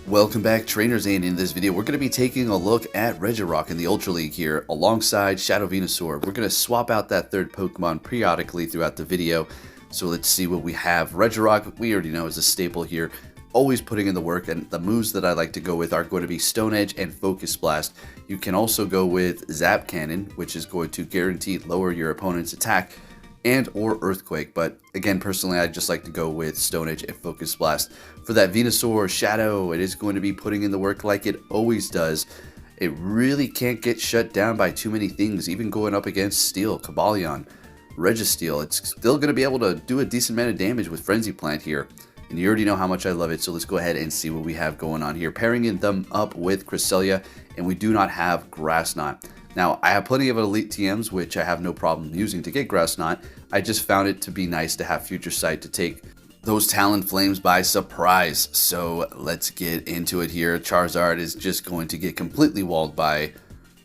Welcome back, trainers, and in this video we're going to be taking a look at Regirock in the Ultra League here alongside Shadow Venusaur. We're going to swap out that third Pokemon periodically throughout the video, so let's see what we have. Regirock, we already know, is a staple here, always putting in the work, and the moves that I like to go with are going to be Stone Edge and Focus Blast. You can also go with Zap Cannon, which is going to guarantee lower your opponent's attack, and or Earthquake, but again, personally, I just like to go with Stone Edge and Focus Blast. For that Venusaur Shadow, it is going to be putting in the work like it always does. It really can't get shut down by too many things, even going up against Steel, Cobalion, Registeel. It's still going to be able to do a decent amount of damage with Frenzy Plant here, and you already know how much I love it, so let's go ahead and see what we have going on here. Pairing them up with Cresselia, and we do not have Grass Knot. Now, I have plenty of Elite TMs, which I have no problem using to get Grass Knot. I just found it to be nice to have Future Sight to take those Talonflames by surprise. So let's get into it here. Charizard is just going to get completely walled by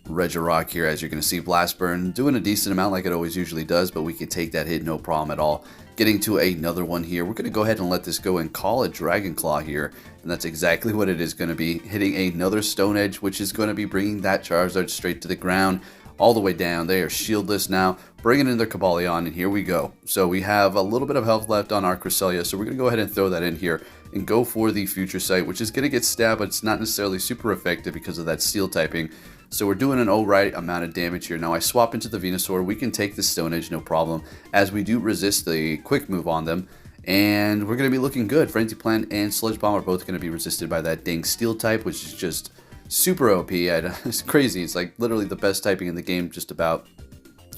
Regirock here, as you're going to see. Blast Burn doing a decent amount like it always usually does, but we can take that hit no problem at all. Getting to another one here, we're going to go ahead and let this go and call it Dragon Claw here, and that's exactly what it is going to be. Hitting another Stone Edge, which is going to be bringing that Charizard straight to the ground, all the way down. They are shieldless now, bringing in their Cobalion, and here we go. So we have a little bit of health left on our Cresselia, so we're going to go ahead and throw that in here and go for the Future Sight, which is going to get stabbed, but it's not necessarily super effective because of that Steel typing. So we're doing an alright amount of damage here. Now I swap into the Venusaur. We can take the Stone Edge, no problem, as we do resist the quick move on them. And we're going to be looking good. Frenzy Plant and Sludge Bomb are both going to be resisted by that dang Steel type, which is just super OP. It's crazy. It's like literally the best typing in the game, just about,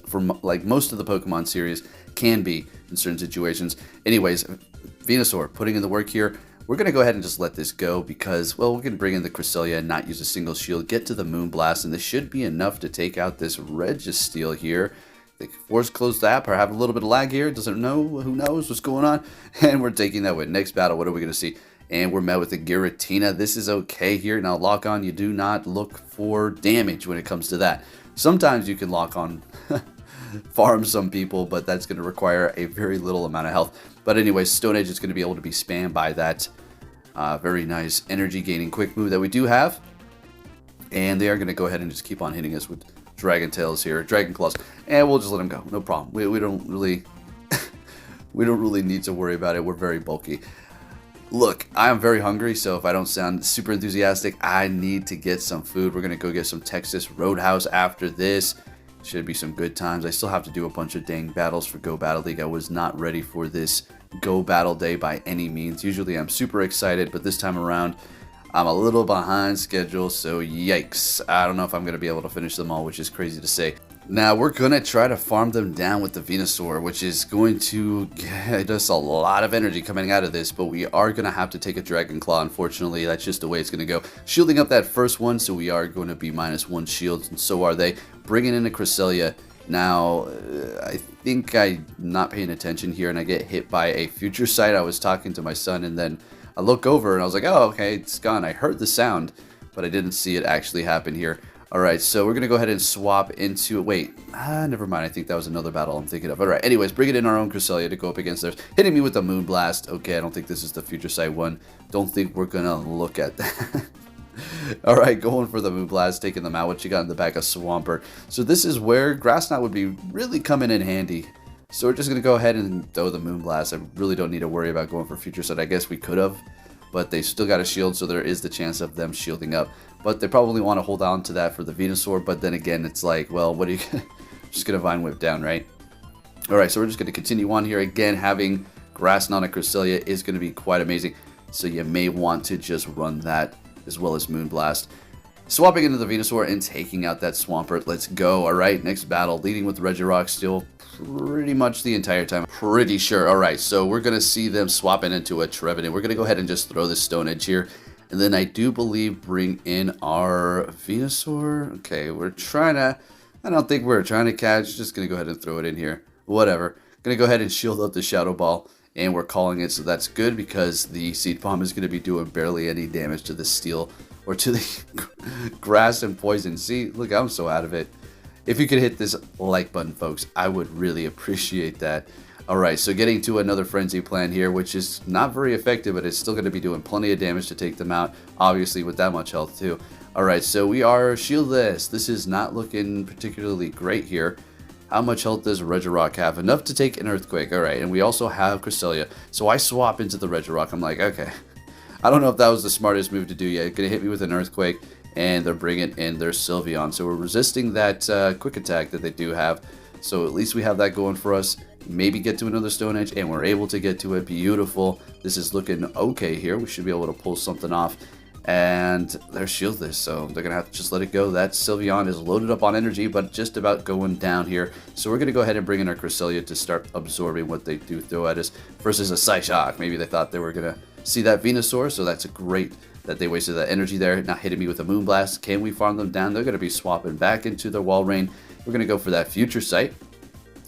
for like most of the Pokemon series can be in certain situations. Anyways, Venusaur putting in the work here. We're going to go ahead and just let this go because, well, we can bring in the Cresselia and not use a single shield, get to the Moonblast, and this should be enough to take out this Registeel here. They force close the app or have a little bit of lag here. Doesn't know, who knows what's going on. And we're taking that with next battle. What are we going to see? And we're met with the Giratina. This is okay here. Now, lock on, you do not look for damage when it comes to that. Sometimes you can lock on farm some people, but that's going to require a very little amount of health. But anyways, Stone Edge is going to be able to be spammed by that very nice energy gaining quick move that we do have. And they are going to go ahead and just keep on hitting us with Dragon Tails here, Dragon Claws, and we'll just let them go. No problem. We don't really we don't really need to worry about it. We're very bulky. Look, I am very hungry, so if I don't sound super enthusiastic, I need to get some food. We're going to go get some Texas Roadhouse after this. Should be some good times. I still have to do a bunch of dang battles for Go Battle League. I was not ready for this Go Battle Day by any means. Usually I'm super excited, but this time around I'm a little behind schedule, so yikes. I don't know if I'm going to be able to finish them all, which is crazy to say. Now we're going to try to farm them down with the Venusaur, which is going to get us a lot of energy coming out of this, but we are going to have to take a Dragon Claw. Unfortunately, that's just the way it's going to go. Shielding up that first one, so we are going to be -1 shield, and so are they. Bringing in a Cresselia. Now, I think I'm not paying attention here, and I get hit by a Future Sight. I was talking to my son, and then I look over, and I was like, oh, okay, it's gone. I heard the sound, but I didn't see it actually happen here. Alright, so we're going to go ahead and swap into... Wait, never mind. I think that was another battle I'm thinking of. Alright, anyways, bringing in our own Cresselia to go up against theirs. Hitting me with the Moonblast. Okay, I don't think this is the Future Sight one. Don't think we're going to look at that. Alright, going for the Moonblast, taking them out. What you got in the back of Swampert. So this is where Grass Knot would be really coming in handy. So we're just going to go ahead and throw the Moonblast. I really don't need to worry about going for Future Sight. I guess we could have, but they still got a shield, so there is the chance of them shielding up. But they probably want to hold on to that for the Venusaur, but then again, it's like, well, what are you just going to Vine Whip down, right? Alright, so we're just going to continue on here. Again, having Grass Knot and Cresselia is going to be quite amazing, so you may want to just run that as well as Moonblast. Swapping into the Venusaur and taking out that Swampert. Let's go. Alright, next battle, leading with Regirock still pretty much the entire time. Pretty sure. Alright, so we're going to see them swapping into a Trevenant. We're going to go ahead and just throw this Stone Edge here. And then I do believe bring in our Venusaur. Okay, we're trying to... I don't think we're trying to catch. Just going to go ahead and throw it in here. Whatever. Going to go ahead and shield up the Shadow Ball. And we're calling it, so that's good because the Seed Bomb is going to be doing barely any damage to the Steel or to the Grass and Poison. See, look, I'm so out of it. If you could hit this like button, folks, I would really appreciate that. Alright, so getting to another Frenzy plan here, which is not very effective, but it's still going to be doing plenty of damage to take them out, obviously with that much health too. Alright, so we are shieldless. This is not looking particularly great here. How much health does Regirock have? Enough to take an Earthquake. Alright, and we also have Cresselia. So I swap into the Regirock. I'm like, okay. I don't know if that was the smartest move to do yet. Gonna hit me with an Earthquake, and they're bringing in their Sylveon. So we're resisting that quick attack that they do have. So at least we have that going for us. Maybe get to another Stone Edge, and we're able to get to it. Beautiful. This is looking okay here. We should be able to pull something off. And they're shieldless, so they're going to have to just let it go. That Sylveon is loaded up on energy, but just about going down here. So we're going to go ahead and bring in our Cresselia to start absorbing what they do throw at us versus a Psyshock. Maybe they thought they were going to see that Venusaur, so that's great that they wasted that energy there. Now hitting me with a Moonblast. Can we farm them down? They're going to be swapping back into their Walrein. We're going to go for that Future Sight.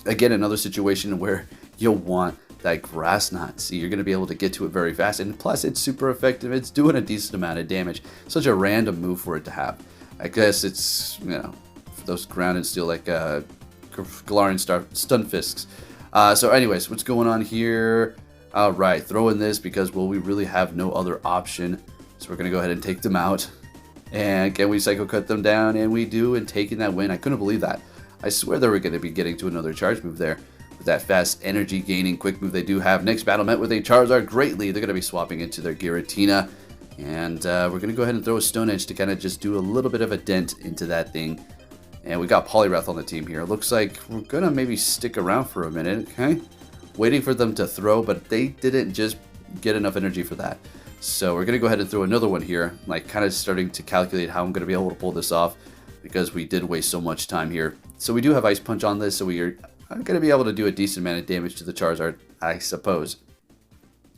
Again, another situation where you'll want that Grass Knot. See, you're going to be able to get to it very fast, and plus it's super effective. It's doing a decent amount of damage. Such a random move for it to have. I guess it's, you know, those ground and steel like Galarian Stunfisks. So anyways, what's going on here? Alright, throw in this because, well, we really have no other option. So we're going to go ahead and take them out. And can we Psycho Cut them down? And we do, and taking that win. I couldn't believe that. I swear they were going to be getting to another charge move there. With that fast energy gaining quick move they do have. Next battle met with a Charizard greatly. They're going to be swapping into their Giratina. And we're going to go ahead and throw a Stone Edge to kind of just do a little bit of a dent into that thing. And we got Poliwrath on the team here. Looks like we're going to maybe stick around for a minute, okay? Waiting for them to throw, but they didn't just get enough energy for that. So we're going to go ahead and throw another one here. Like, kind of starting to calculate how I'm going to be able to pull this off, because we did waste so much time here. So we do have Ice Punch on this, so we are going to be able to do a decent amount of damage to the Charizard, I suppose.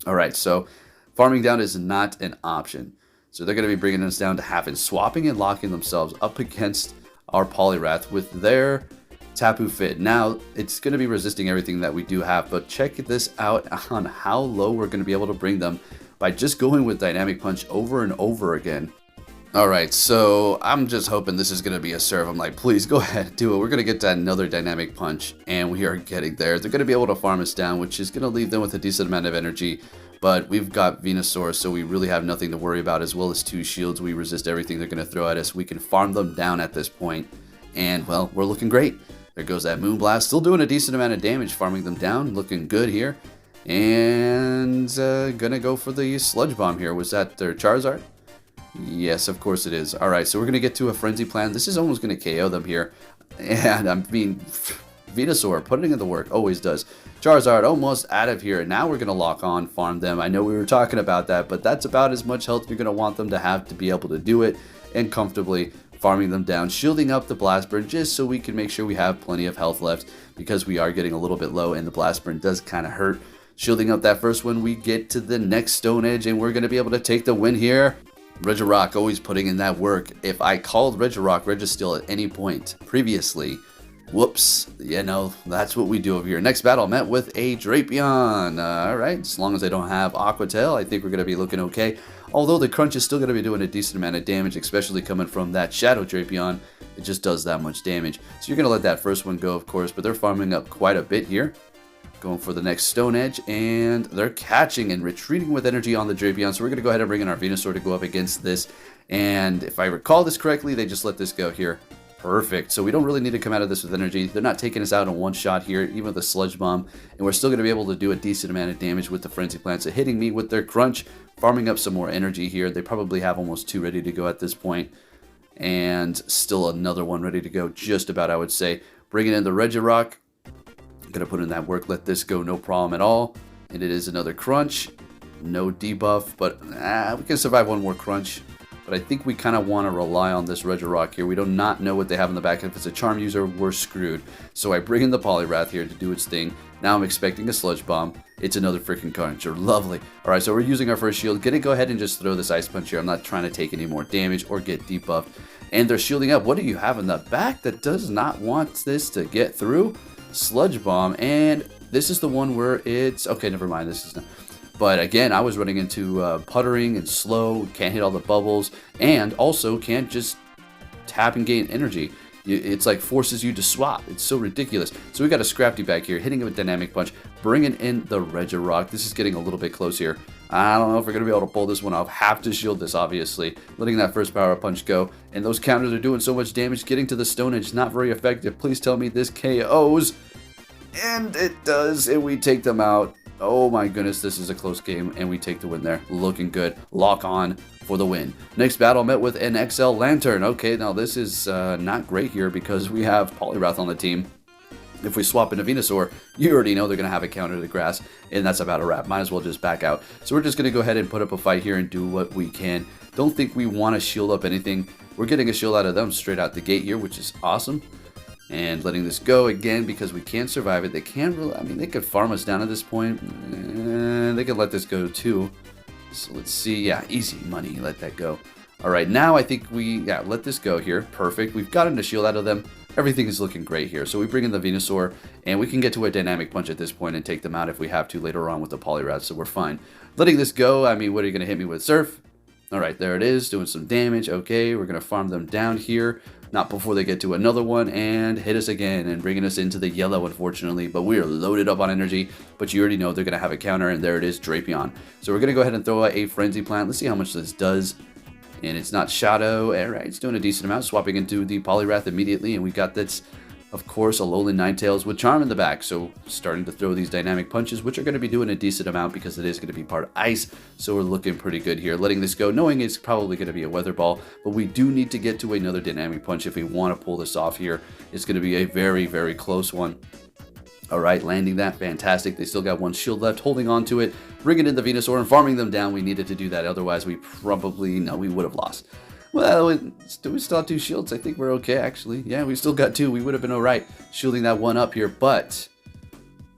Alright, so farming down is not an option. So they're going to be bringing us down to half and swapping and locking themselves up against our Poliwrath with their Tapu Fini. Now, it's going to be resisting everything that we do have, but check this out on how low we're going to be able to bring them by just going with Dynamic Punch over and over again. Alright, so I'm just hoping this is going to be a serve. I'm like, please go ahead, do it. We're going to get to another Dynamic Punch, and we are getting there. They're going to be able to farm us down, which is going to leave them with a decent amount of energy. But we've got Venusaur, so we really have nothing to worry about, as well as 2 shields. We resist everything they're going to throw at us. We can farm them down at this point, and, well, we're looking great. There goes that Moonblast. Still doing a decent amount of damage, farming them down. Looking good here. And going to go for the Sludge Bomb here. Was that their Charizard? Yes, of course it is. Alright, so we're going to get to a Frenzy plan. This is almost going to KO them here. And I mean, Venusaur putting in the work, always does. Charizard almost out of here. Now we're going to lock on, farm them. I know we were talking about that, but that's about as much health you're going to want them to have to be able to do it. And comfortably farming them down, shielding up the Blast Burn just so we can make sure we have plenty of health left, because we are getting a little bit low and the Blast Burn does kind of hurt. Shielding up that first one, we get to the next Stone Edge, and we're going to be able to take the win here. Regirock always putting in that work. If I called Regirock Registeel at any point previously, whoops, you know, that's what we do over here. Next battle met with a Drapion. Alright, as long as they don't have Aqua Tail, I think we're going to be looking okay. Although the Crunch is still going to be doing a decent amount of damage, especially coming from that Shadow Drapion. It just does that much damage. So you're going to let that first one go, of course, but they're farming up quite a bit here. Going for the next Stone Edge, and they're catching and retreating with energy on the Drapion. So we're going to go ahead and bring in our Venusaur to go up against this. And if I recall this correctly, they just let this go here. Perfect. So we don't really need to come out of this with energy. They're not taking us out in one shot here, even with a Sludge Bomb. And we're still going to be able to do a decent amount of damage with the Frenzy Plant. So hitting me with their Crunch, farming up some more energy here. They probably have almost 2 ready to go at this point. And still another one ready to go, just about, I would say. Bringing in the Regirock. Gonna put in that work, let this go, no problem at all. And it is another Crunch, no debuff, but we can survive one more Crunch. But I think we kind of want to rely on this Regirock here. We do not know what they have in the back. If it's a Charm user, we're screwed. So I bring in the Poliwrath here to do its thing. Now I'm expecting a Sludge Bomb. It's another freaking Cruncher. Lovely. Alright, so we're using our first shield. Gonna go ahead and just throw this Ice Punch here. I'm not trying to take any more damage or get debuffed. And they're shielding up. What do you have in the back that does not want this to get through? Sludge Bomb, and this is the one where it's okay, never mind, this is not. But again, I was running into puttering and slow, can't hit all the bubbles, and also can't just tap and gain energy. It's like forces you to swap. It's so ridiculous. So we got a Scrafty back here, hitting it with Dynamic Punch, bringing in the Regirock. This is getting a little bit close here. I don't know if we're going to be able to pull this one off. Have to shield this, obviously. Letting that first power punch go. And those counters are doing so much damage. Getting to the Stone Edge, not very effective. Please tell me this KOs. And it does. And we take them out. Oh my goodness, this is a close game. And we take the win there. Looking good. Lock on for the win. Next battle met with an XL Lanturn. Okay, now this is not great here because we have Poliwrath on the team. If we swap into Venusaur, you already know they're going to have a counter to the grass, and that's about a wrap. Might as well just back out. So we're just going to go ahead and put up a fight here and do what we can. Don't think we want to shield up anything. We're getting a shield out of them straight out the gate here, which is awesome. And letting this go again because we can't survive it. They can't really, I mean, they could farm us down at this point. They could let this go too. So let's see. Yeah, easy money. Let that go. All right, now I think yeah, let this go here. Perfect. We've gotten a shield out of them. Everything is looking great here. So we bring in the Venusaur, and we can get to a dynamic punch at this point and take them out if we have to later on with the Poliwrath, so we're fine. Letting this go, I mean, what are you going to hit me with? Surf? All right, there it is, doing some damage. Okay, we're going to farm them down here, not before they get to another one, and hit us again, and bringing us into the yellow, unfortunately. But we are loaded up on energy, but you already know they're going to have a counter, and there it is, Drapion. So we're going to go ahead and throw out a Frenzy Plant. Let's see how much this does. And it's not Shadow. Alright, it's doing a decent amount. Swapping into the Poliwrath immediately. And we got this, of course, a Alolan Ninetales with Charm in the back. So starting to throw these dynamic punches, which are going to be doing a decent amount because it is going to be part of Ice. So we're looking pretty good here. Letting this go, knowing it's probably going to be a Weather Ball. But we do need to get to another dynamic punch if we want to pull this off here. It's going to be a very, very close one. Alright, landing that, fantastic. They still got one shield left, holding on to it, bringing in the Venusaur and farming them down. We needed to do that, otherwise we probably, no, we would have lost. Well, we still have 2 shields. I think we're okay, actually. Yeah, we still got 2. We would have been alright shielding that one up here, but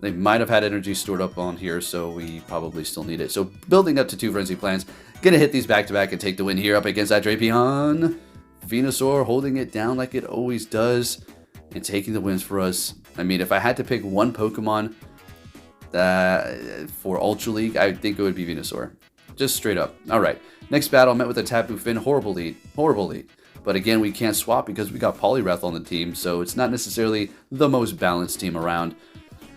they might have had energy stored up on here, so we probably still need it. So building up to 2 Frenzy Plans. Gonna hit these back-to-back and take the win here up against that Drapion. Venusaur holding it down like it always does and taking the wins for us. I mean, if I had to pick one Pokemon for Ultra League, I think it would be Venusaur. Just straight up. Alright, next battle met with a Tapu Fini. Horrible lead. Horrible lead. But again, we can't swap because we got Poliwrath on the team, so it's not necessarily the most balanced team around.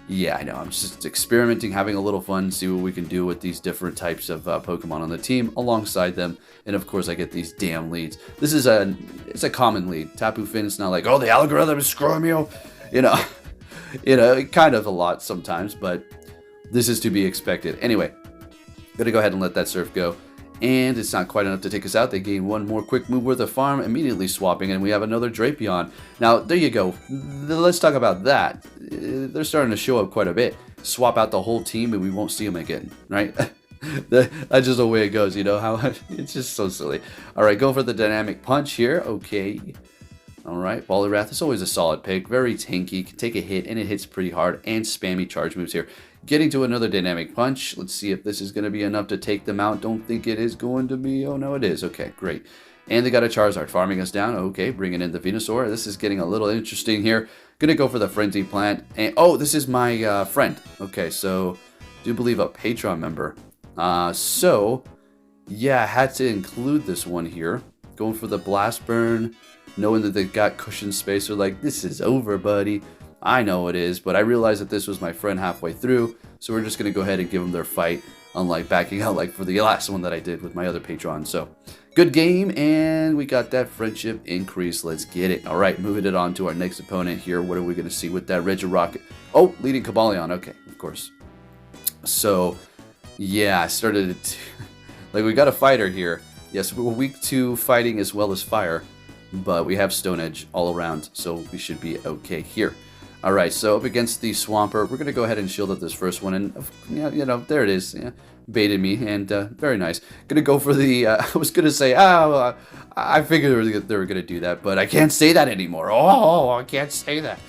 Yeah, I know. I'm just experimenting, having a little fun, see what we can do with these different types of Pokemon on the team alongside them. And of course, I get these damn leads. This is it's a common lead. Tapu Fini, it's not like, oh, the algorithm is screwing me. You know, kind of a lot sometimes, but this is to be expected. Anyway, gonna go ahead and let that Surf go. And it's not quite enough to take us out. They gain one more quick move worth of farm, immediately swapping, and we have another Drapion. Now, there you go. Let's talk about that. They're starting to show up quite a bit. Swap out the whole team, and we won't see them again, right? That's just the way it goes, you know? How it's just so silly. All right, go for the dynamic punch here. Okay. All right, Poliwrath is always a solid pick. Very tanky, can take a hit, and it hits pretty hard, and spammy charge moves here. Getting to another dynamic punch. Let's see if this is going to be enough to take them out. Don't think it is going to be. Oh, no, it is. Okay, great. And they got a Charizard farming us down. Okay, bringing in the Venusaur. This is getting a little interesting here. Going to go for the Frenzy Plant. And oh, this is my friend. Okay, so do believe a Patreon member. So, yeah, I had to include this one here. Going for the Blast Burn. Knowing that they've got cushion space. They're like, this is over, buddy. I know it is, but I realized that this was my friend halfway through, so we're just going to go ahead and give them their fight, unlike backing out like for the last one that I did with my other Patreon. So, good game, and we got that friendship increase. Let's get it. All right, moving it on to our next opponent here. What are we going to see with that Regirock? Oh, leading Cobalion. Okay, of course. So, yeah, I started to... like, we got a fighter here. Yes, we're weak to fighting as well as fire, but we have Stone Edge all around, so we should be okay here. Alright, so up against the Swampert, we're going to go ahead and shield up this first one, and, yeah, you know, there it is. Yeah, baited me, and very nice. Going to go for the, I was going to say, I figured they were going to do that, but I can't say that anymore. Oh, I can't say that.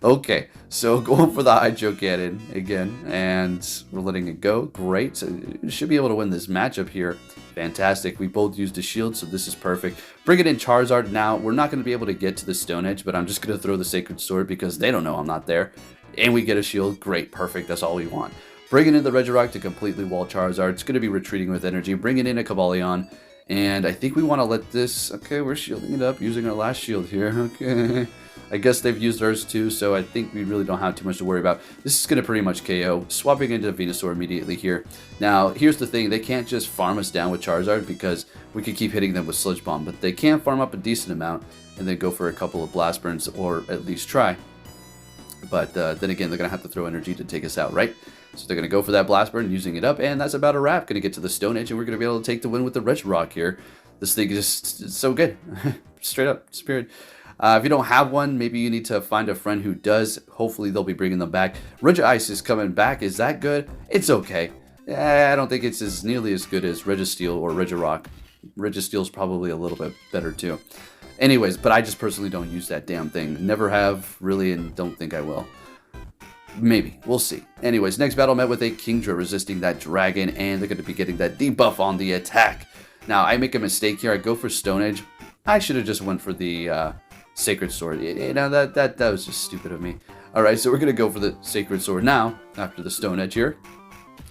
Okay, so going for the Hydro Cannon again, and we're letting it go. Great, so we should be able to win this matchup here. Fantastic. We both used a shield, so this is perfect. Bring it in Charizard now. We're not going to be able to get to the Stone Edge, but I'm just going to throw the Sacred Sword because they don't know I'm not there. And we get a shield. Great. Perfect. That's all we want. Bringing in the Regirock to completely wall Charizard. It's going to be retreating with energy. Bringing in a Cobalion. And I think we want to let this... Okay, we're shielding it up using our last shield here. Okay. I guess they've used theirs too, so I think we really don't have too much to worry about. This is going to pretty much KO. Swapping into Venusaur immediately here. Now, here's the thing. They can't just farm us down with Charizard because we could keep hitting them with Sludge Bomb, but they can farm up a decent amount and then go for a couple of Blast Burns, or at least try. But then again, they're going to have to throw energy to take us out, right? So they're going to go for that Blast Burn, using it up, and that's about a wrap. Going to get to the Stone Edge, and we're going to be able to take the win with the Regirock here. This thing is just so good. Straight up, spirit. If you don't have one, maybe you need to find a friend who does. Hopefully they'll be bringing them back. Regice is coming back. Is that good? It's okay. I don't think it's as nearly as good as Registeel or Regirock. Registeel's probably a little bit better too. Anyways, but I just personally don't use that damn thing. Never have, really, and don't think I will. Maybe. We'll see. Anyways, next battle met with a Kingdra resisting that dragon, and they're going to be getting that debuff on the attack. Now, I make a mistake here. I go for Stone Edge. I should have just went for the Sacred Sword. You know, that was just stupid of me. Alright, so we're going to go for the Sacred Sword now, after the Stone Edge here.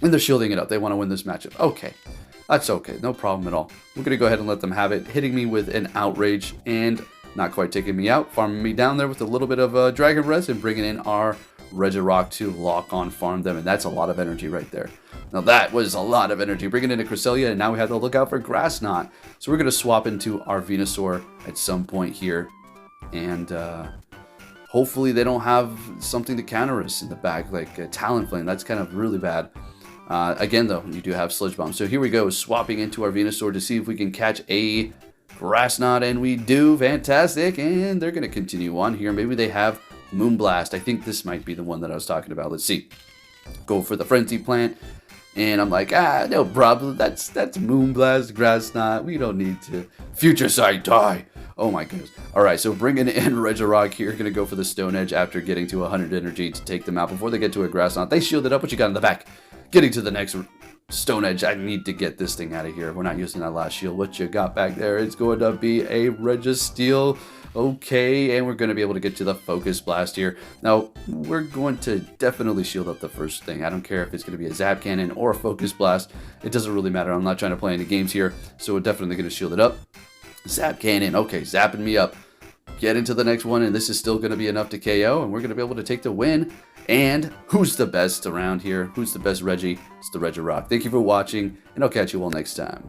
And they're shielding it up. They want to win this matchup. Okay. That's okay. No problem at all. We're going to go ahead and let them have it. Hitting me with an Outrage and not quite taking me out. Farming me down there with a little bit of Dragon Res and bringing in our Regirock to lock on farm them. And that's a lot of energy right there. Now that was a lot of energy. Bringing in a Cresselia, and now we have to look out for Grass Knot. So we're going to swap into our Venusaur at some point here. And hopefully they don't have something to counter us in the back, like a Talonflame. That's kind of really bad. Again, though, you do have Sludge Bomb. So here we go, swapping into our Venusaur to see if we can catch a Grass Knot, and we do. Fantastic, and they're going to continue on here. Maybe they have Moonblast. I think this might be the one that I was talking about. Let's see. Go for the Frenzy Plant, and I'm like, no problem. That's Moonblast, Grass Knot. We don't need to. Future Sight, die. Oh my goodness. Alright, so bringing in Regirock here. Going to go for the Stone Edge after getting to 100 energy to take them out before they get to a Grass Knot. They shielded up. What you got in the back? Getting to the next Stone Edge. I need to get this thing out of here. We're not using that last shield. What you got back there? It's going to be a Registeel. Okay, and we're going to be able to get to the Focus Blast here. Now, we're going to definitely shield up the first thing. I don't care if it's going to be a Zap Cannon or a Focus Blast. It doesn't really matter. I'm not trying to play any games here, so we're definitely going to shield it up. Zap Cannon. Okay, zapping me up. Get into the next one, and this is still going to be enough to KO, and we're going to be able to take the win. And who's the best around here? Who's the best Reggie? It's the Regirock. Thank you for watching, and I'll catch you all next time.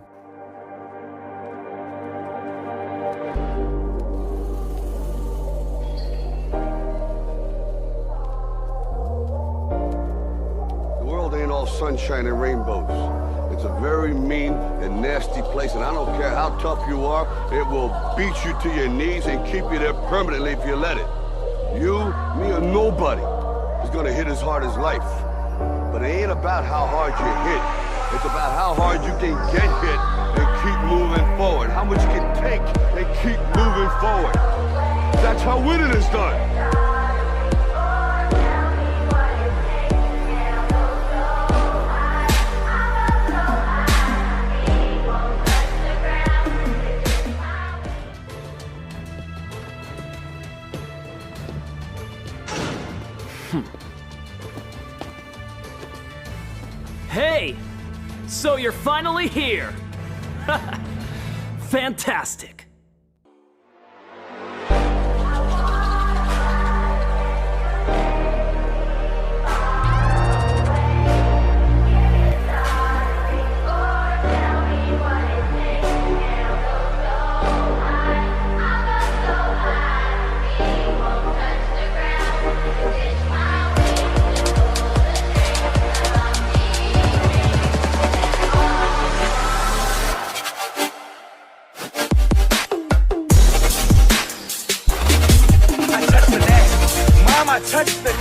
The world ain't all sunshine and rainbows. It's a very mean and nasty place, and I don't care how tough you are, it will beat you to your knees and keep you there permanently if you let it. You, me, or nobody is gonna hit as hard as life. But it ain't about how hard you hit. It's about how hard you can get hit and keep moving forward. How much you can take and keep moving forward. That's how winning is done. Hey! So you're finally here! Fantastic! Touch the